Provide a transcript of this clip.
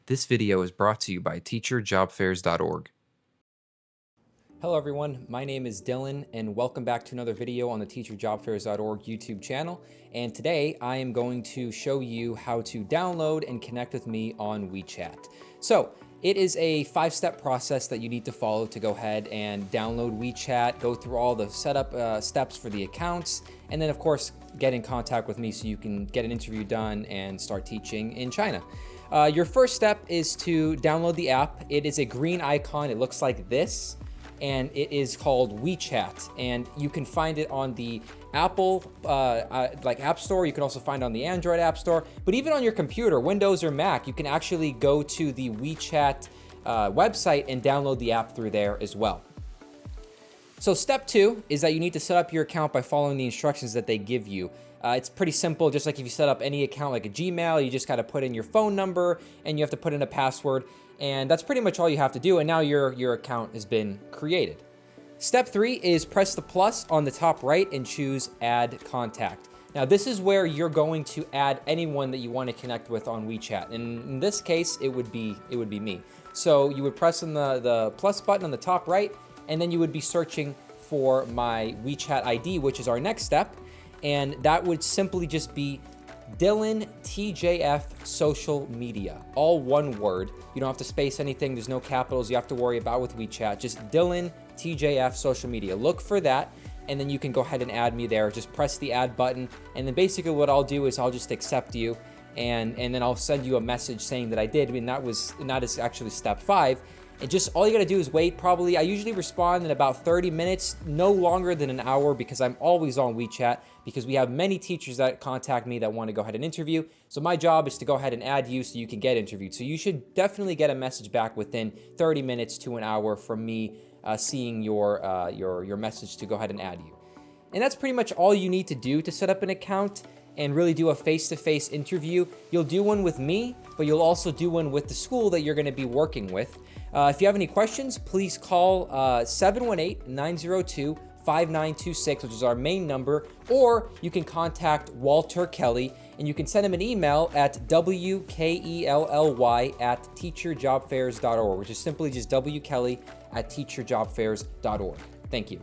This video is brought to you by teacherjobfairs.org. Hello everyone, my name is Dylan and welcome back to another video on the teacherjobfairs.org YouTube channel. And today I am going to show you how to download and connect with me on WeChat. So it is a 5-step process that you need to follow to go ahead and download WeChat, go through all the setup steps for the accounts, and then of course get in contact with me so you can get an interview done and start teaching in China. Your first step is to download the app. It is a green icon, it looks like this, and it is called WeChat, and you can find it on the Apple App Store. You can also find it on the Android App Store, but even on your computer, Windows or Mac, you can actually go to the WeChat website and download the app through there as well. So step 2 is that you need to set up your account by following the instructions that they give you. It's pretty simple, just like if you set up any account like a Gmail, you just gotta put in your phone number and you have to put in a password, and that's pretty much all you have to do, and now your account has been created. Step 3 is press the plus on the top right and choose Add Contact. Now this is where you're going to add anyone that you want to connect with on WeChat, and in this case it would be me. So you would press on the plus button on the top right, and then you would be searching for my Wechat ID, which is our next step, and that would simply just be dylantjfsocialmedia, all one word. You don't have to space anything, there's no capitals you have to worry about with WeChat, just dylantjfsocialmedia. Look for that, and then you can go ahead and add me there. Just press the add button, and then basically what I'll do is I'll just accept you, and then I'll send you a message saying that I did. I mean, that is actually step 5. And just all you gotta do is wait. Probably, I usually respond in about 30 minutes, no longer than an hour, because I'm always on WeChat, because we have many teachers that contact me that want to go ahead and interview. So my job is to go ahead and add you so you can get interviewed. So you should definitely get a message back within 30 minutes to an hour from me seeing your message to go ahead and add you. And that's pretty much all you need to do to set up an account and really do a face-to-face interview. You'll do one with me, but you'll also do one with the school that you're gonna be working with. If you have any questions, please call 718-902-5926, which is our main number, or you can contact Walter Kelly, and you can send him an email at wkelly@teacherjobfairs.org, which is simply just wkelly@teacherjobfairs.org. Thank you.